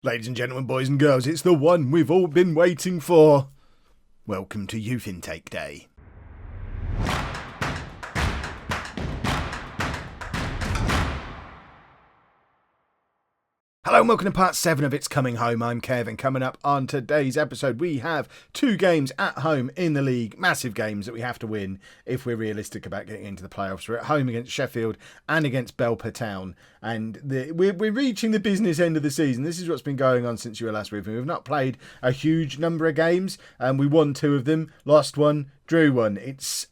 Ladies and gentlemen, boys and girls, it's the one we've all been waiting for. Welcome to Youth Intake Day. Hello and welcome to part 7 of It's Coming Home. I'm Kev, and coming up on today's episode we have 2 games at home in the league, massive games that we have to win if we're realistic about getting into the playoffs. We're at home against Sheffield and against Belper Town, and we're reaching the business end of the season. This is what's been going on since you were last with me. We've not played a huge number of games, and we won 2 of them, lost 1, drew 1. It's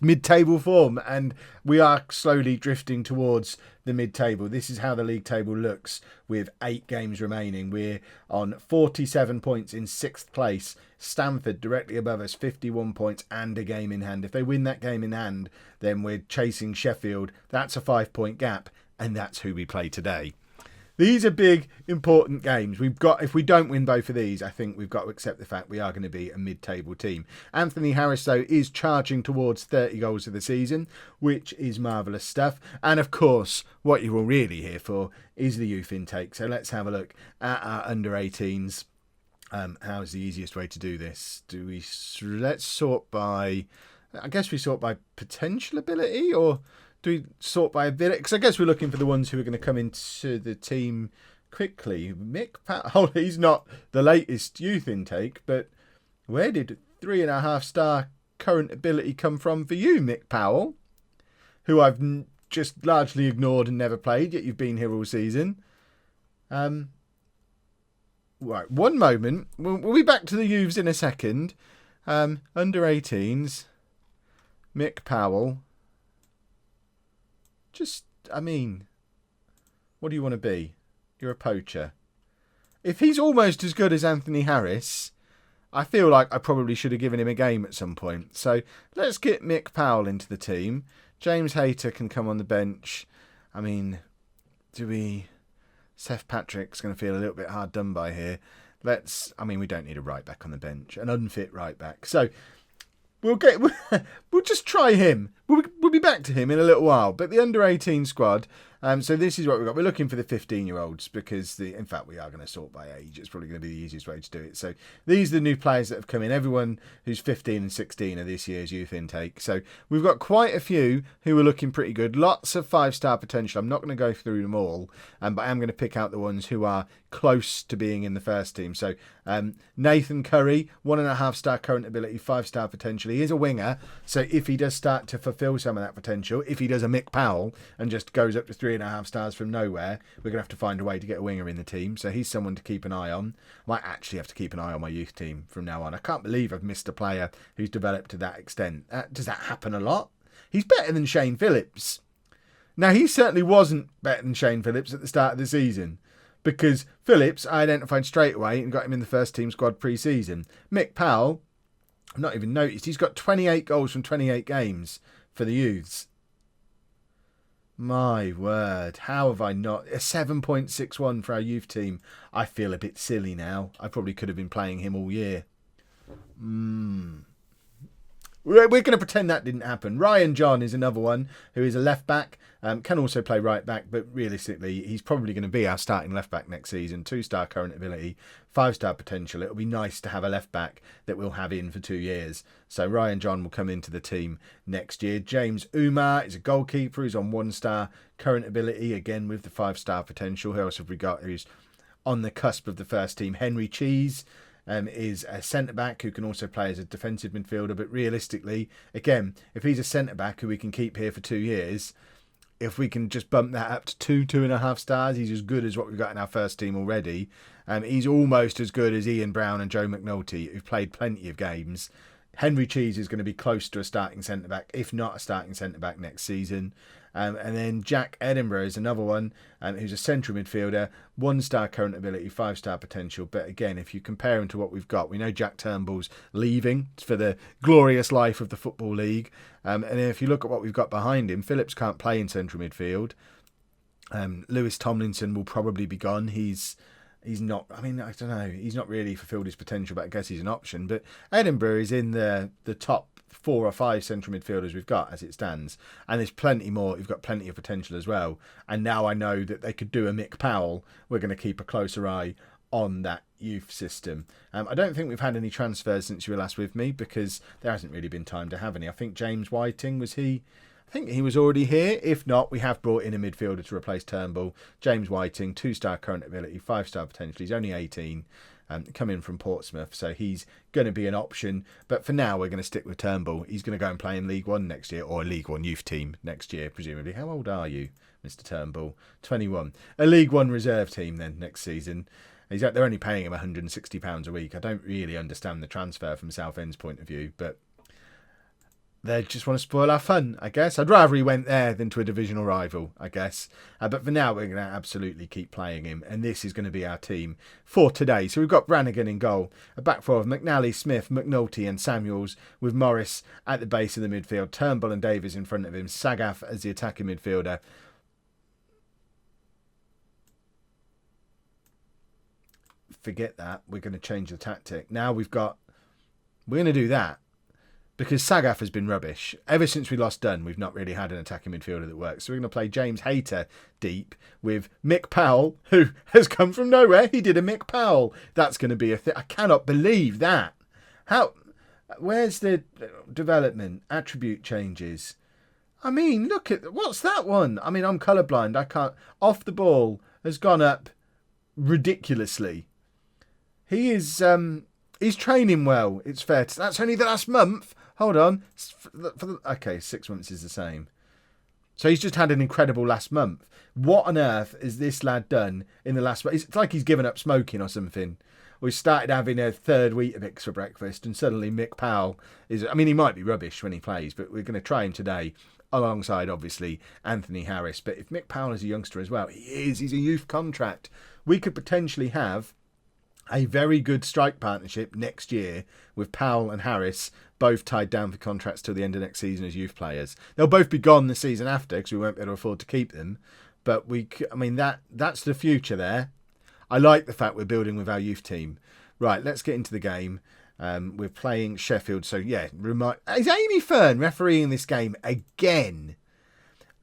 mid-table form, and we are slowly drifting towards the mid-table. This is how the league table looks with 8 games remaining. We're on 47 points in 6th place. Stamford directly above us, 51 points and a game in hand. If they win that game in hand, then we're chasing Sheffield. That's a 5-point gap, and that's who we play today. These are big, important games. If we don't win both of these, I think we've got to accept the fact we are going to be a mid-table team. Anthony Harris, though, is charging towards 30 goals of the season, which is marvellous stuff. And, of course, what you're all really here for is the youth intake. So let's have a look at our under-18s. How's the easiest way to do this? Let's sort by... I guess we sort by potential ability, or... do we sort by ability? Because I guess we're looking for the ones who are going to come into the team quickly. Mick Powell, he's not the latest youth intake, but where did 3.5-star current ability come from for you, Mick Powell? Who I've just largely ignored and never played, yet you've been here all season. Right, one moment. We'll be back to the youths in a second. Under 18s, Mick Powell. What do you want to be? You're a poacher. If he's almost as good as Anthony Harris, I feel like I probably should have given him a game at some point. So let's get Mick Powell into the team. James Hayter can come on the bench. Seth Patrick's going to feel a little bit hard done by here. We don't need a right back on the bench, an unfit right back. So we'll just try him. We'll be back to him in a little while. But the under-18 squad, so this is what we've got. We're looking for the 15-year-olds because, in fact, we are going to sort by age. It's probably going to be the easiest way to do it. So these are the new players that have come in. Everyone who's 15 and 16 are this year's youth intake. So we've got quite a few who are looking pretty good. Lots of 5-star potential. I'm not going to go through them all, but I am going to pick out the ones who are close to being in the first team. So Nathan Curry, 1.5-star current ability, 5-star potential. He is a winger, so if he does start to fulfil some of that potential, if he does a Mick Powell and just goes up to 3.5 stars from nowhere, we're going to have to find a way to get a winger in the team. So he's someone to keep an eye on. I might actually have to keep an eye on my youth team from now on. I can't believe I've missed a player who's developed to that extent. Does that happen a lot? He's better than Shane Phillips. Now, he certainly wasn't better than Shane Phillips at the start of the season, because Phillips I identified straight away and got him in the first team squad pre-season. Mick Powell, I've not even noticed. He's got 28 goals from 28 games for the youths. My word, how have I not... A 7.61 for our youth team. I feel a bit silly now. I probably could have been playing him all year. We're going to pretend that didn't happen. Ryan John is another one who is a left back, can also play right back, but realistically, he's probably going to be our starting left back next season. 2-star current ability, 5-star potential. It'll be nice to have a left back that we'll have in for 2 years. So Ryan John will come into the team next year. James Umar is a goalkeeper. He's on 1-star current ability, again with the 5-star potential. Who else have we got who's on the cusp of the first team? Henry Cheese. Is a centre-back who can also play as a defensive midfielder. But realistically, again, if he's a centre-back who we can keep here for 2 years, if we can just bump that up to 2.5 stars, he's as good as what we've got in our first team already. He's almost as good as Ian Brown and Joe McNulty, who've played plenty of games. Henry Cheese is going to be close to a starting centre-back, if not a starting centre-back next season. And then Jack Edinburgh is another one who's a central midfielder, 1-star current ability, 5-star potential. But again, if you compare him to what we've got, we know Jack Turnbull's leaving for the glorious life of the Football League. And if you look at what we've got behind him, Phillips can't play in central midfield. Lewis Tomlinson will probably be gone. He's he's not. I mean, I don't know. He's not really fulfilled his potential, but I guess he's an option. But Edinburgh is in the top 4 or 5 central midfielders we've got as it stands, and there's plenty more. You've got plenty of potential as well. And now I know that they could do a Mick Powell. We're going to keep a closer eye on that youth system. I don't think we've had any transfers since you were last with me, because there hasn't really been time to have any. I think James Whiting, was he? I think he was already here. If not, we have brought in a midfielder to replace Turnbull. James Whiting, 2-star current ability, 5-star potential. He's only 18, coming from Portsmouth, so he's going to be an option. But for now, we're going to stick with Turnbull. He's going to go and play in League One next year, or a League One youth team next year, presumably. How old are you, Mr. Turnbull? 21. A League One reserve team then next season. They're only paying him £160 a week. I don't really understand the transfer from Southend's point of view, but they just want to spoil our fun, I guess. I'd rather he went there than to a divisional rival, I guess. But for now, we're going to absolutely keep playing him, and this is going to be our team for today. So we've got Brannigan in goal, a back four of McNally, Smith, McNulty and Samuels, with Morris at the base of the midfield, Turnbull and Davies in front of him, Sagaf as the attacking midfielder. Forget that. We're going to change the tactic. Now we're going to do that because Sagaf has been rubbish. Ever since we lost Dunn, we've not really had an attacking midfielder that works. So we're going to play James Hayter deep with Mick Powell, who has come from nowhere. He did a Mick Powell. That's going to be a thing. I cannot believe that. Where's the development? Attribute changes. I mean, look at, what's that one? I mean, I'm colourblind. I can't. Off the ball has gone up ridiculously. He is, he's training well, it's fair to, that's only the last month. Hold on. Okay, 6 months is the same. So he's just had an incredible last month. What on earth has this lad done in the last month? It's like he's given up smoking or something. We started having a third Weetabix for breakfast, and suddenly Mick Powell is, I mean, he might be rubbish when he plays, but we're going to try him today alongside, obviously, Anthony Harris. But if Mick Powell is a youngster as well, he's a youth contract. We could potentially have a very good strike partnership next year with Powell and Harris, both tied down for contracts till the end of next season as youth players. They'll both be gone the season after because we won't be able to afford to keep them. But that's the future there. I like the fact we're building with our youth team. Right, let's get into the game. We're playing Sheffield. So, yeah, is Amy Fern refereeing this game again?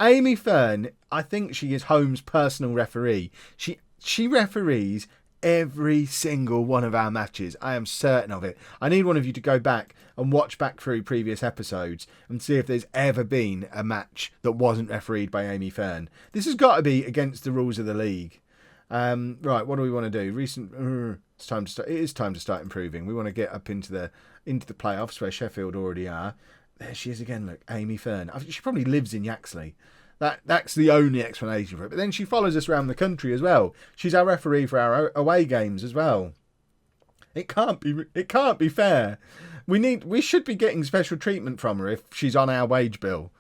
Amy Fern, I think she is Holme's personal referee. She referees every single one of our matches. I am certain of it. I need one of you to go back and watch back through previous episodes and see if there's ever been a match that wasn't refereed by Amy Fern. This has got to be against the rules of the league. Right, what do we want to do? It's time to start. It is time to start improving. We want to get up into the playoffs where Sheffield already are. There she is again. Look, Amy Fern. She probably lives in Yaxley. That's the only explanation for it. But then she follows us around the country as well. She's our referee for our away games as well. It can't be fair. We should be getting special treatment from her if she's on our wage bill.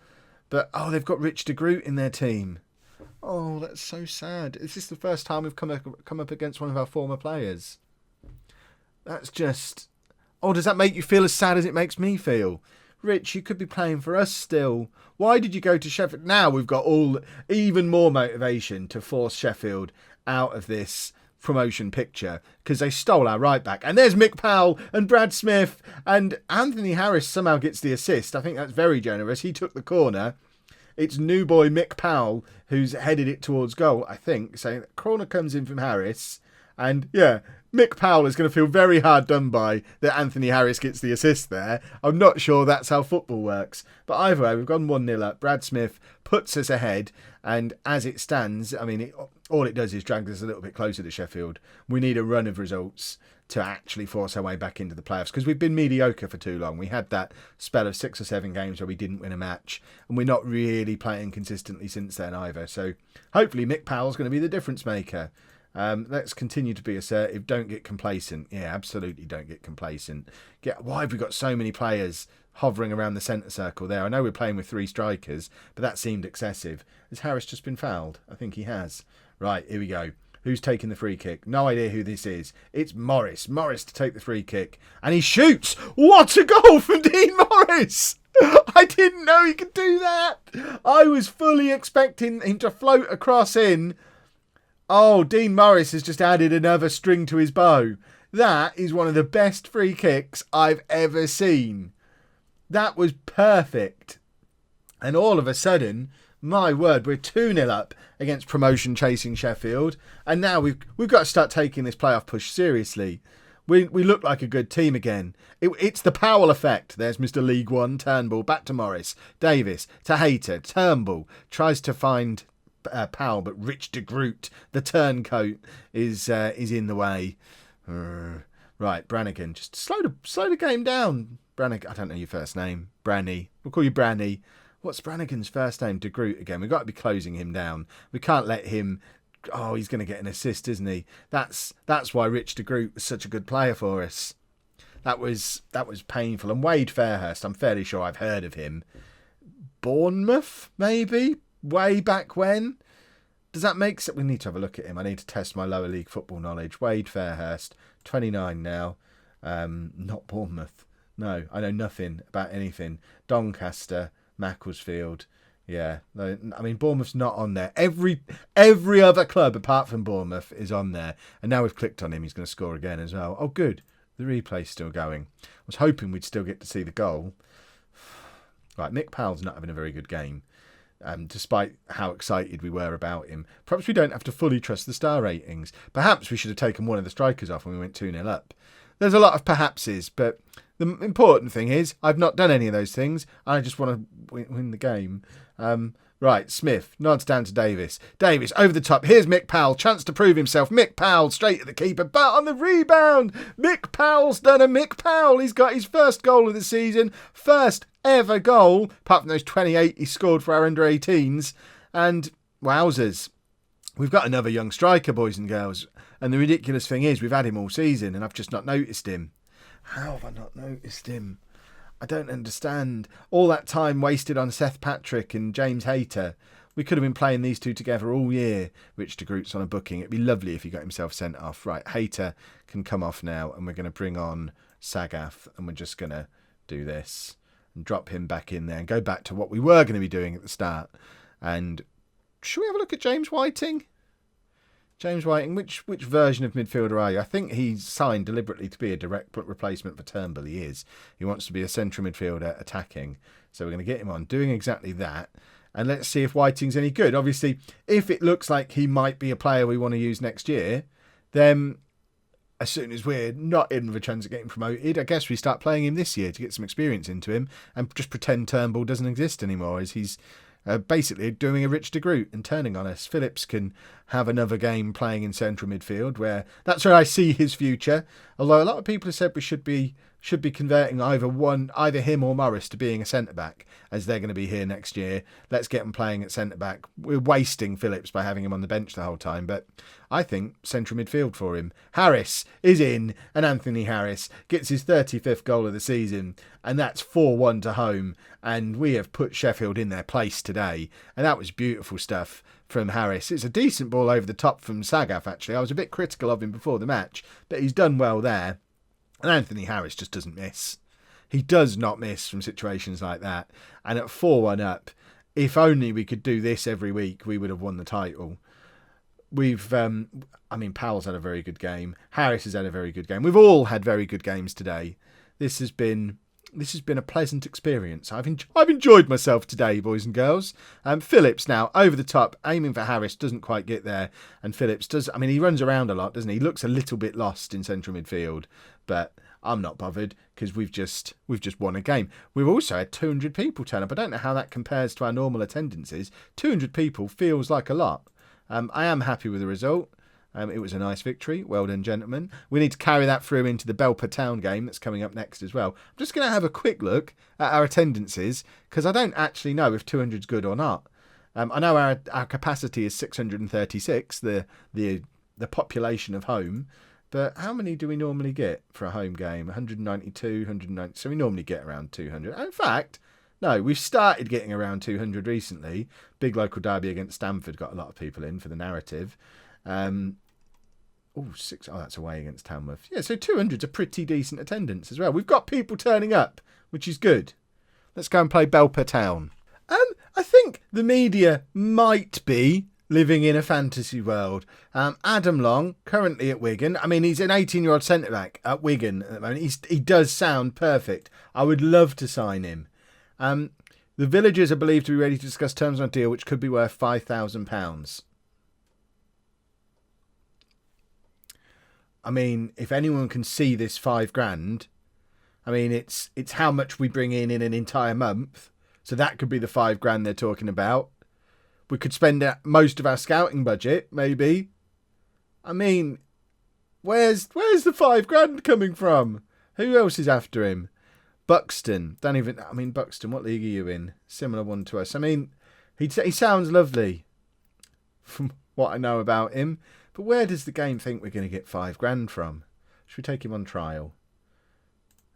But they've got Rich de Groot in their team. Oh, that's so sad. Is this the first time we've come up against one of our former players? That's just... Oh, does that make you feel as sad as it makes me feel? Rich, you could be playing for us still. Why did you go to Sheffield? Now we've got even more motivation to force Sheffield out of this promotion picture because they stole our right back. And there's Mick Powell and Brad Smith, and Anthony Harris somehow gets the assist. I think that's very generous. He took the corner. It's new boy Mick Powell who's headed it towards goal, I think. So the corner comes in from Harris. And yeah, Mick Powell is going to feel very hard done by that Anthony Harris gets the assist there. I'm not sure that's how football works. But either way, we've gone 1-0 up. Brad Smith puts us ahead. And as it stands, I mean, all it does is drag us a little bit closer to Sheffield. We need a run of results to actually force our way back into the playoffs because we've been mediocre for too long. We had that spell of 6 or 7 games where we didn't win a match, and we're not really playing consistently since then either. So hopefully Mick Powell's going to be the difference maker. Let's continue to be assertive. Don't get complacent. Yeah, absolutely don't get complacent. Why have we got so many players hovering around the centre circle there? I know we're playing with 3 strikers, but that seemed excessive. Has Harris just been fouled? I think he has. Right, here we go. Who's taking the free kick? No idea who this is. It's Morris. Morris to take the free kick. And he shoots. What a goal from Dean Morris! I didn't know he could do that. I was fully expecting him to float across in. Oh, Dean Morris has just added another string to his bow. That is one of the best free kicks I've ever seen. That was perfect. And all of a sudden, my word, we're 2-0 up against promotion chasing Sheffield. And now we've got to start taking this playoff push seriously. We look like a good team again. It's the Powell effect. There's Mr. League One, Turnbull, back to Morris, Davis, to Hayter, Turnbull, tries to find Powell, but Rich de Groot, the turncoat, is in the way. Right, Brannigan, just slow the game down. Brannigan, I don't know your first name. Branny. We'll call you Branny. What's Brannigan's first name? De Groot again. We've got to be closing him down. We can't let him... Oh, he's going to get an assist, isn't he? That's why Rich de Groot was such a good player for us. That was painful. And Wade Fairhurst, I'm fairly sure I've heard of him. Bournemouth, maybe? Way back when? Does that make sense? We need to have a look at him. I need to test my lower league football knowledge. Wade Fairhurst, 29 now. Not Bournemouth. No, I know nothing about anything. Doncaster, Macclesfield. Yeah, I mean, Bournemouth's not on there. Every other club apart from Bournemouth is on there. And now we've clicked on him, he's going to score again as well. Oh, good. The replay's still going. I was hoping we'd still get to see the goal. Right, Mick Powell's not having a very good game, despite how excited we were about him. Perhaps we don't have to fully trust the star ratings. Perhaps we should have taken one of the strikers off when we went 2-0 up. There's a lot of perhapses, but the important thing is I've not done any of those things. I just want to win the game. Right, Smith nods down to Davis. Davis over the top. Here's Mick Powell. Chance to prove himself. Mick Powell straight at the keeper, but on the rebound. Mick Powell's done a Mick Powell. He's got his first goal of the season. First ever goal, apart from those 28 he scored for our under-18s. And wowzers. We've got another young striker, boys and girls. And the ridiculous thing is we've had him all season and I've just not noticed him. How have I not noticed him? I don't understand. All that time wasted on Seth Patrick and James Hayter. We could have been playing these two together all year. Rich de Groot's on a booking. It'd be lovely if he got himself sent off. Right, Hayter can come off now and we're going to bring on Sagath and we're just going to do this and drop him back in there and go back to what we were going to be doing at the start. And should we have a look at James Whiting? James Whiting, which version of midfielder are you? I think he's signed deliberately to be a direct replacement for Turnbull. He is. He wants to be a central midfielder attacking. So we're going to get him on doing exactly that. And let's see if Whiting's any good. Obviously, if it looks like he might be a player we want to use next year, then as soon as we're not in with a chance of getting promoted, I guess we start playing him this year to get some experience into him and just pretend Turnbull doesn't exist anymore as he's basically doing a Rich de Groot and turning on us. Phillips can have another game playing in central midfield that's where I see his future. Although a lot of people have said we should be converting either him or Morris to being a centre-back as they're going to be here next year. Let's get him playing at centre-back. We're wasting Phillips by having him on the bench the whole time, but I think central midfield for him. Harris is in, and Anthony Harris gets his 35th goal of the season, and that's 4-1 to home, and we have put Sheffield in their place today, and that was beautiful stuff from Harris. It's a decent ball over the top from Sagath, actually. I was a bit critical of him before the match, but he's done well there. And Anthony Harris just doesn't miss. He does not miss from situations like that. And at 4-1 up, if only we could do this every week, we would have won the title. Powell's had a very good game. Harris has had a very good game. We've all had very good games today. This has been a pleasant experience. I've enjoyed myself today, boys and girls. Phillips now over the top, aiming for Harris, doesn't quite get there. And Phillips does. I mean, he runs around a lot, doesn't he? He looks a little bit lost in central midfield, but I'm not bothered because we've just won a game. We've also had 200 people turn up. I don't know how that compares to our normal attendances. 200 people feels like a lot. I am happy with the result. It was a nice victory. Well done, gentlemen. We need to carry that through into the Belper Town game that's coming up next as well. I'm just going to have a quick look at our attendances because I don't actually know if 200 is good or not. I know our capacity is 636, the population of home. But how many do we normally get for a home game? 192, 190. So we normally get around 200. In fact, no, we've started getting around 200 recently. Big local derby against Stamford got a lot of people in for the narrative. That's away against Tamworth. Yeah, so 200's a pretty decent attendance as well. We've got people turning up, which is good. Let's go and play Belper Town. I think the media might be living in a fantasy world. Adam Long, currently at Wigan. I mean, he's an 18-year-old centre-back at Wigan at the moment. He does sound perfect. I would love to sign him. The Villagers are believed to be ready to discuss terms on a deal which could be worth £5,000. I mean, if anyone can see this £5,000, I mean, it's how much we bring in an entire month. So that could be the £5,000 they're talking about. We could spend most of our scouting budget, maybe. I mean, where's the £5,000 coming from? Who else is after him? Buxton. Buxton, what league are you in? Similar one to us. I mean, he sounds lovely from what I know about him. But where does the game think we're going to get £5,000 from? Should we take him on trial?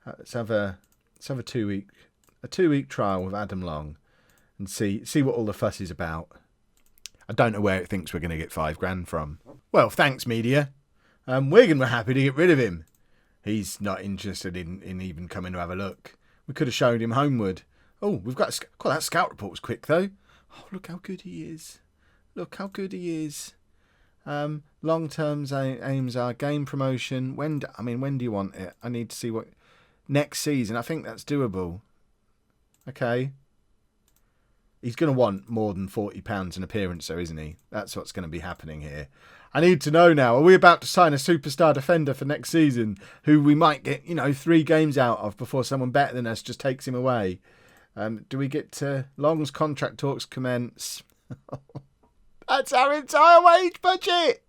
Let's have a 2-week trial with Adam Long and see what all the fuss is about. I don't know where it thinks we're going to get £5,000 from. Well, thanks, media. Wigan were happy to get rid of him. He's not interested in even coming to have a look. We could have showed him homeward. Oh, we've got God, that scout report was quick, though. Oh, look how good he is. Look how good he is. Long-term aims are game promotion. When do you want it? I need to see what... Next season. I think that's doable. Okay. He's going to want more than £40 an appearance, though, isn't he? That's what's going to be happening here. I need to know now, are we about to sign a superstar defender for next season who we might get, 3 games out of before someone better than us just takes him away? Do we get to Long's contract talks commence? That's our entire wage budget!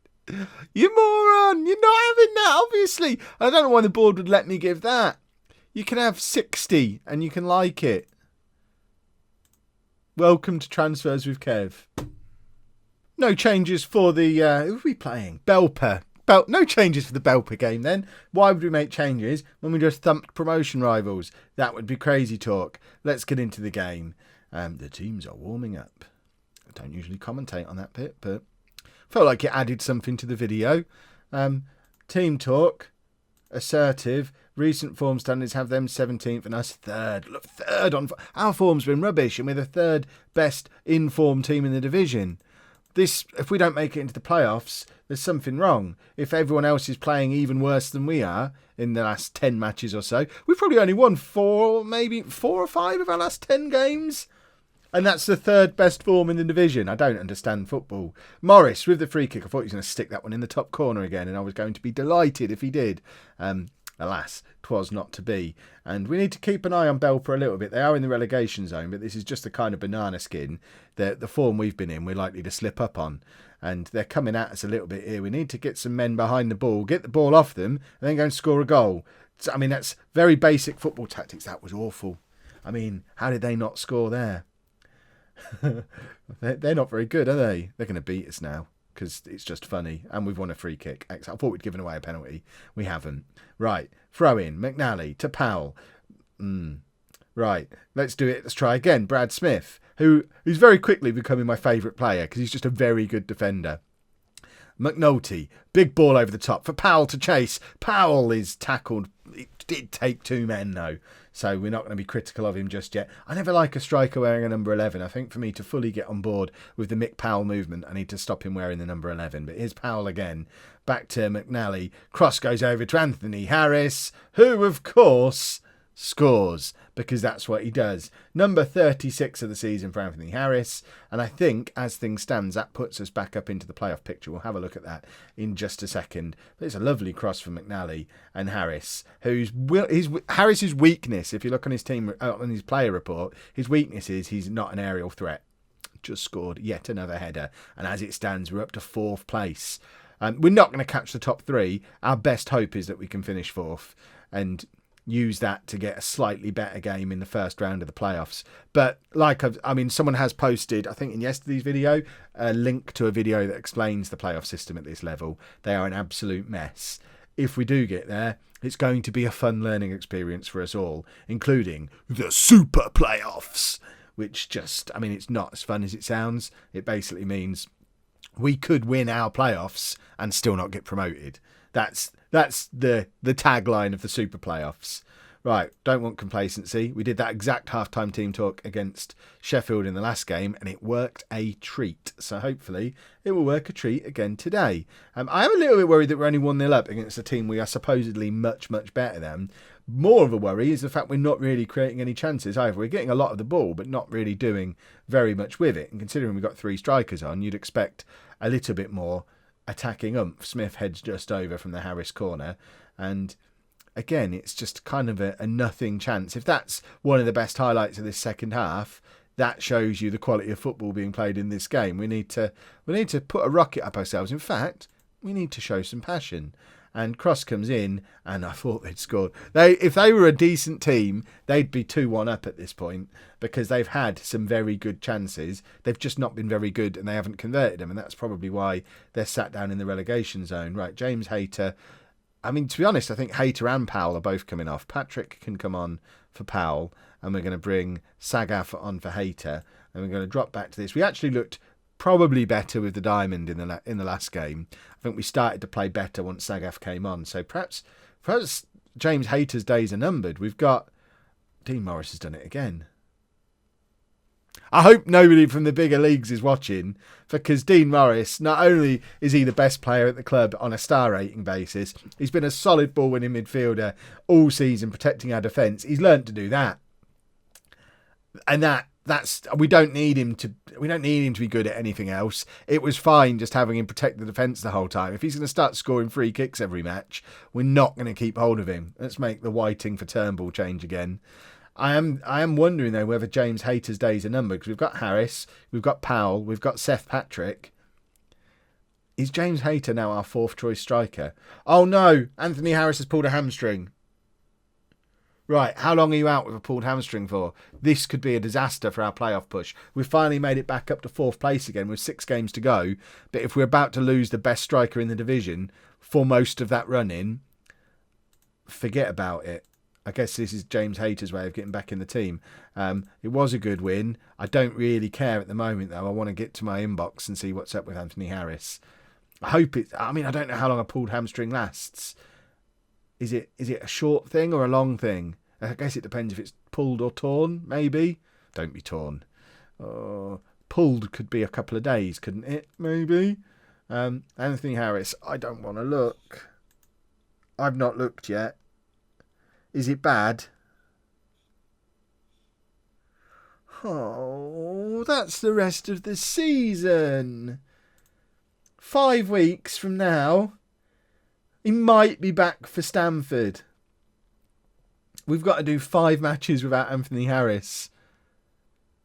You moron! You're not having that, obviously! I don't know why the board would let me give that. You can have 60 and you can like it. Welcome to Transfers with Kev. No changes for the... who are we playing? Belper. No changes for the Belper game then. Why would we make changes when we just thumped promotion rivals? That would be crazy talk. Let's get into the game. The teams are warming up. I don't usually commentate on that bit, but felt like it added something to the video. Team talk. Assertive. Recent form standards have them 17th and us 3rd. Look, 3rd on... Our form's been rubbish and we're the 3rd best in-form team in the division. If we don't make it into the playoffs, there's something wrong. If everyone else is playing even worse than we are in the last 10 matches or so, we've probably only won 4 or 5 of our last 10 games. And that's the 3rd best form in the division. I don't understand football. Morris with the free kick. I thought he was going to stick that one in the top corner again, and I was going to be delighted if he did. Alas, 'twas not to be. And we need to keep an eye on Belper a little bit. They are in the relegation zone, but this is just the kind of banana skin that the form we've been in, we're likely to slip up on. And they're coming at us a little bit here. We need to get some men behind the ball, get the ball off them, and then go and score a goal. So, that's very basic football tactics. That was awful. How did they not score there? They're not very good, are they? They're going to beat us now because it's just funny. And we've won a free kick. I thought we'd given away a penalty. We haven't. Right. Throw in. McNally to Powell. Right. Let's do it. Let's try again. Brad Smith, who's very quickly becoming my favourite player because he's just a very good defender. McNulty. Big ball over the top for Powell to chase. Powell is tackled. It did take 2 men, though. So we're not going to be critical of him just yet. I never like a striker wearing a number 11. I think for me to fully get on board with the Mick Powell movement, I need to stop him wearing the number 11. But here's Powell again. Back to McNally. Cross goes over to Anthony Harris, who, of course, scores because that's what he does. Number 36 of the season for Anthony Harris. And I think, as things stand, that puts us back up into the playoff picture. We'll have a look at that in just a second. But it's a lovely cross from McNally and Harris, Harris's weakness, if you look on his team, on his player report, his weakness is he's not an aerial threat. Just scored yet another header. And as it stands, we're up to 4th place. We're not going to catch the top 3. Our best hope is that we can finish 4th and use that to get a slightly better game in the first round of the playoffs. But someone has posted, I think in yesterday's video, a link to a video that explains the playoff system at this level. They are an absolute mess. If we do get there, it's going to be a fun learning experience for us all, including the super playoffs, which it's not as fun as it sounds. It basically means we could win our playoffs and still not get promoted. That's the tagline of the super playoffs. Right, don't want complacency. We did that exact half-time team talk against Sheffield in the last game, and it worked a treat. So hopefully it will work a treat again today. I am a little bit worried that we're only 1-0 up against a team we are supposedly much, much better than. More of a worry is the fact we're not really creating any chances either. We're getting a lot of the ball, but not really doing very much with it. And considering we've got 3 strikers on, you'd expect a little bit more attacking oomph. Smith heads just over from the Harris corner, and again, it's just kind of a nothing chance. If that's one of the best highlights of this second half, that shows you the quality of football being played in this game. We need to put a rocket up ourselves. In fact, we need to show some passion. And Cross comes in, and I thought they'd scored. If they were a decent team, they'd be 2-1 up at this point, because they've had some very good chances. They've just not been very good, and they haven't converted them, and that's probably why they're sat down in the relegation zone. Right, James Hayter. I mean, to be honest, I think Hayter and Powell are both coming off. Patrick can come on for Powell, and we're going to bring Sagaf on for Hayter, and we're going to drop back to this. We actually looked probably better with the diamond in the last game. I think we started to play better once Sagaf came on. So perhaps James Hayter's days are numbered. We've got Dean Morris has done it again. I hope nobody from the bigger leagues is watching, because Dean Morris, not only is he the best player at the club on a star rating basis, he's been a solid ball winning midfielder all season, protecting our defence. He's learnt to do that, and that's we don't need him to be good at anything else. It was fine just having him protect the defence the whole time. If he's going to start scoring free kicks every match, we're not going to keep hold of him. Let's make the Whiting for Turnbull change again. I am wondering, though, whether James Hayter's days are numbered, because we've got Harris, we've got Powell, we've got Seth Patrick. Is James Hayter now our 4th choice striker? Oh no, Anthony Harris has pulled a hamstring. Right, how long are you out with a pulled hamstring for? This could be a disaster for our playoff push. We've finally made it back up to 4th place again with 6 games to go, but if we're about to lose the best striker in the division for most of that run-in, forget about it. I guess this is James Hayter's way of getting back in the team. It was a good win. I don't really care at the moment, though. I want to get to my inbox and see what's up with Anthony Harris. I don't know how long a pulled hamstring lasts. Is it a short thing or a long thing? I guess it depends if it's pulled or torn, maybe. Don't be torn. Pulled could be a couple of days, couldn't it? Maybe. Anthony Harris, I don't want to look. I've not looked yet. Is it bad? Oh, that's the rest of the season. 5 weeks from now, he might be back for Stamford. We've got to do 5 matches without Anthony Harris.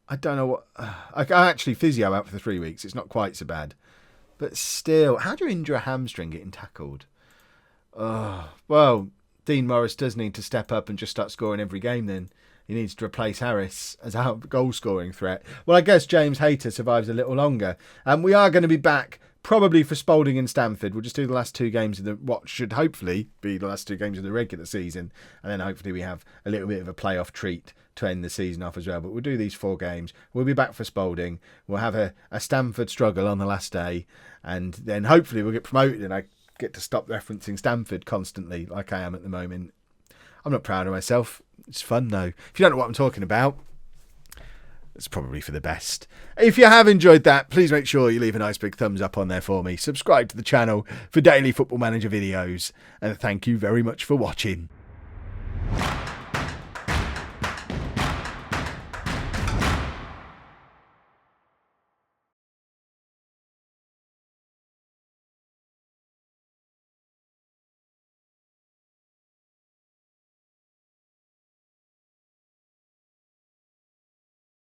I don't know what... I actually physio out for 3 weeks. It's not quite so bad. But still, how do you injure a hamstring getting tackled? Well... Dean Morris does need to step up and just start scoring every game then. He needs to replace Harris as our goal-scoring threat. Well, I guess James Hayter survives a little longer. And we are going to be back probably for Spalding and Stamford. We'll just do the last 2 games of what should hopefully be the last 2 games of the regular season. And then hopefully we have a little bit of a playoff treat to end the season off as well. But we'll do these 4 games. We'll be back for Spalding. We'll have a Stamford struggle on the last day. And then hopefully we'll get promoted, and I get to stop referencing Stamford constantly like I am at the moment. I'm not proud of myself. It's fun though. If you don't know what I'm talking about, it's probably for the best. If you have enjoyed that, please make sure you leave a nice big thumbs up on there for me. Subscribe to the channel for daily Football Manager videos, and thank you very much for watching.